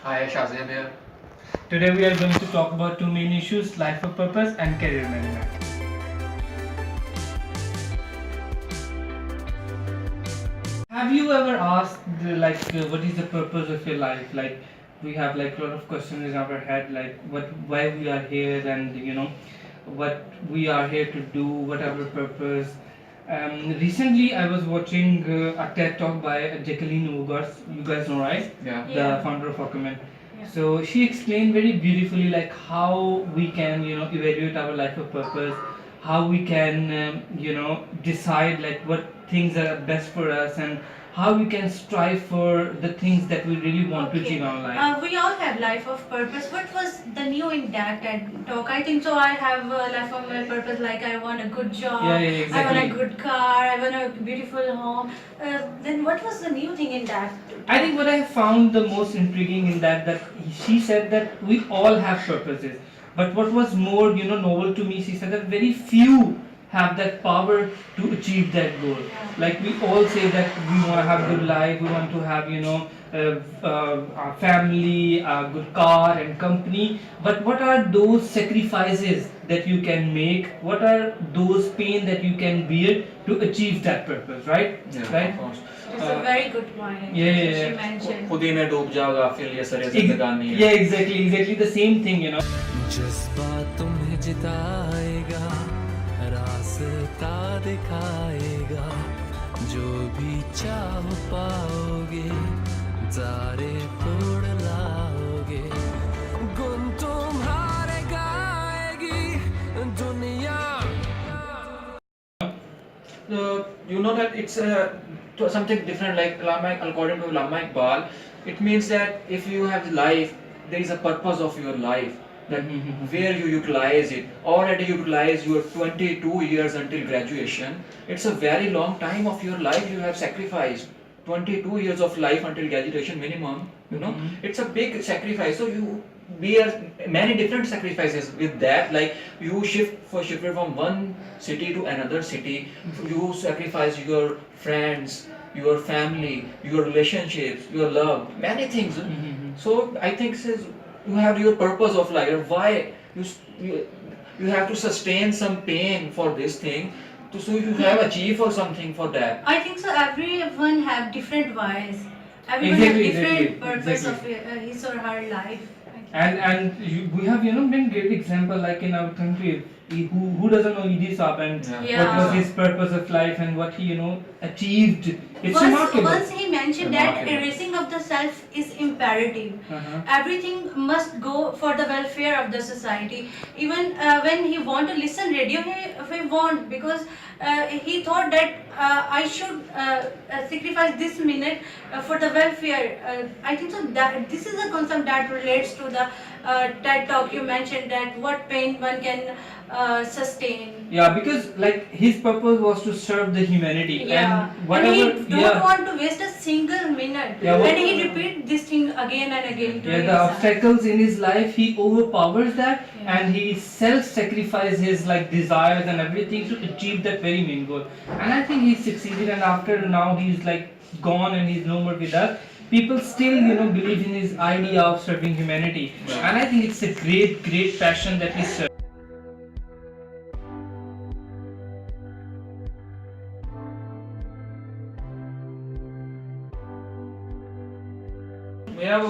Hi, Shahzaib here. Today we are going to talk about two main issues: life of purpose and career management. Have you ever asked what is the purpose of your life? Like we have like a lot of questions in our head, like why we are here, and what we are here to do, what our purpose. Recently, I was watching a TED talk by Jacqueline Woodward. You guys know, right? Yeah. The founder of Document. So she explained very beautifully like how we can evaluate our life of purpose, how we can decide like what things are best for us, and how we can strive for the things that we really want to achieve in our life. We all have life of purpose. What was the new in that TED talk? I think so. I have a life of my purpose. Like I want a good job. Yeah, exactly. I want a good car. I want a beautiful home. Then what was the new thing in that? I think what I found the most intriguing in that she said that we all have purposes, but what was more novel to me, she said that very few have that power to achieve that goal. Like we all say that we want to have good life, we want to have a family, a good car and company. But what are those sacrifices that you can make? What are those pain that you can bear to achieve that purpose? Right? Yeah, Right. of course. It's a very good point. Yeah. She mentioned. खुद ही में डूब जाओगा फिर ये सरे जिंदगानी है. Yeah, exactly the same thing. जज्बा तुम्हें जिताएगा, रास्ता दिखाएगा, जो भी चाह पाओगे, जारे तोड़ लाओगे, गुन तुम्हारे गाएगी दुनिया. You know that it's something different. Like according to Lama Iqbal, it means that if you have life, there is a purpose of your life. That where you utilize it. Already utilize your 22 years until graduation. It's a very long time of your life you have sacrificed. 22 years of life until graduation minimum. It's a big sacrifice. So you bear many different sacrifices with that. Like you shifted from one city to another city. You sacrifice your friends, your family, your relationships, your love, many things. So I think says you have your purpose of life. Why you have to sustain some pain for this thing. So you have achieved for something for that. I think so. Everyone have different whys. Everyone Exactly, have different exactly, purpose exactly. of his or her life. We have been great example like in our country. Who doesn't know Idi Saab and what was his purpose of life and what he achieved. It's remarkable. Once he mentioned that Remarkable. erasing of the self is imperative. Everything must go for the welfare of the society. Even when he want to listen radio, he won't, because he thought that I should sacrifice this minute for the welfare. I think so that this is a concept that relates to the TED talk you mentioned, that what pain one can sustain. Yeah, because like his purpose was to serve the humanity and whatever. And he don't want to waste a single minute. Yeah, and he repeat this thing again and again. To Yeah, the himself. obstacles in his life, he overpowers that, and he self-sacrifices his like desires and everything to achieve that very main goal. And I think he succeeded. And after now, he's like gone and he's no more with us. People still believe in his idea of serving humanity, and I think it's a great passion that he serves. We have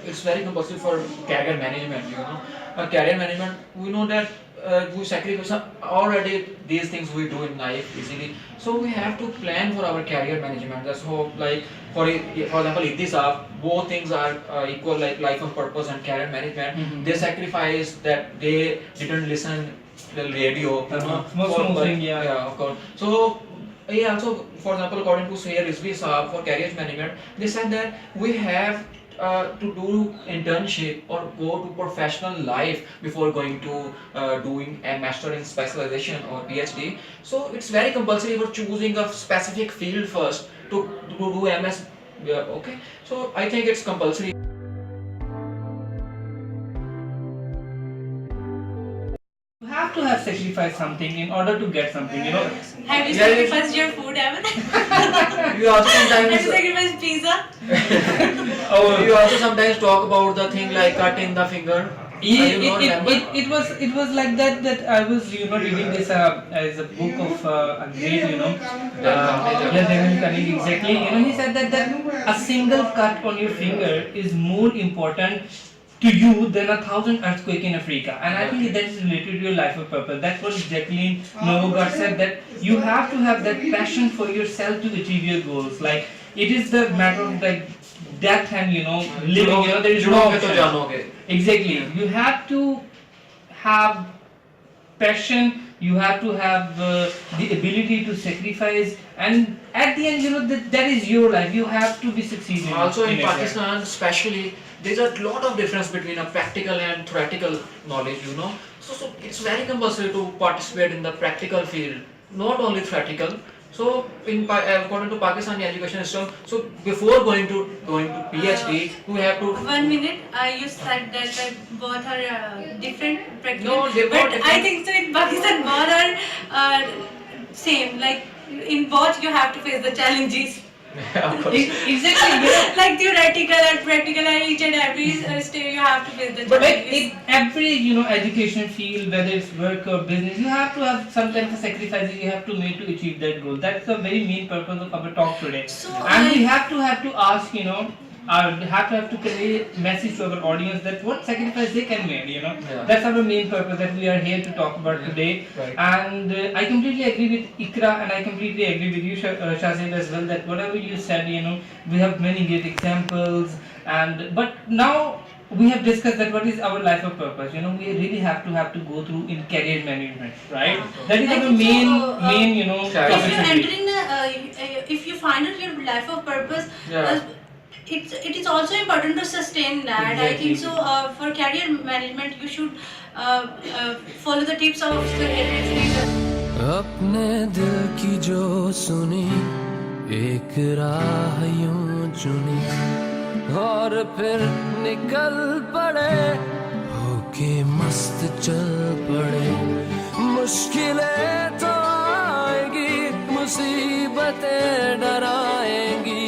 it's very compulsory for career management. Career management. We know that we sacrifice already these things we do in life easily. So we have to plan for our career management. That's how, like for example, in this both things are equal, like life of purpose and career management. They sacrifice that they didn't listen the radio. Yeah, of course. So so for example, according to Sayer Rizvi Saab for career management, they said that we have to do internship or go to professional life before going to doing a master in specialization or PhD. So it's very compulsory for choosing a specific field first to do MS. Okay, so I think it's compulsory. You have have to have sacrificed something in order to get something, you know. Have you Yeah, sacrificed your food, Evan? You also Have you sometimes sacrificed pizza? Oh, you also sometimes talk about the thing like cutting the finger. You don't remember? it was like that I was reading this as a book of a great Devin Khalil, exactly, he said that a single cut on your finger is more important to you than 1,000 earthquake in Africa, and I think that is related to your life of purpose. That's what Jacqueline Novogratz said, that you have to have that passion for yourself to achieve your goals. Like it is the matter of like death and living. There is no जुड़ोगे तो option. जानोगे. Exactly. You have to have passion, you have to have the ability to sacrifice, and at the end, that is your life. You have to be succeeding. Also in it. Pakistan, especially, there's a lot of difference between a practical and theoretical knowledge. So it's very compulsory to participate in the practical field, not only theoretical. So according to Pakistani education system, so before going to PhD, we have to. 1 minute. You said that both are different practical. No, they're but not different. I think so in Pakistan both are same. Like in both you have to face the challenges. Of course. Exactly. Like theoretical and practical, and each and every stage you have to face the But challenges. in every education field, whether it's work or business, you have to have some kind of sacrifices you have to make to achieve that goal. That's the very main purpose of our talk today. So, and we have to ask, have to convey a message to our audience that what sacrifice they can make. Yeah. That's our main purpose that we are here to talk about today. Right. And I completely agree with Ikra, and I completely agree with you, Shahzaib, as well, that whatever you said, we have many great examples. But now we have discussed that what is our life of purpose. We really have to go through in career management, right? That is I our think so, main if topic you today. enter in if you find out your life of purpose, Yeah. it is also important to sustain that. I Exactly. think so. For career management, you should follow the tips of the leader. अपने दिल की जो सुनी एक राह यूं चुनी और फिर निकल पड़े होके मस्त चल पड़े मुश्किलें तो आएगी मुसीबतें डराएंगी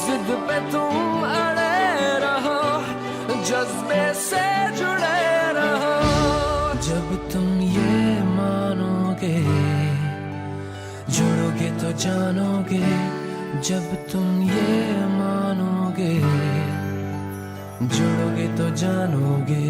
जिद पे तुम अड़े रहो जज्बे से जुड़े रहो जब तुम ये मानोगे जुड़ोगे तो जानोगे जब तुम ये मानोगे जुड़ोगे तो जानोगे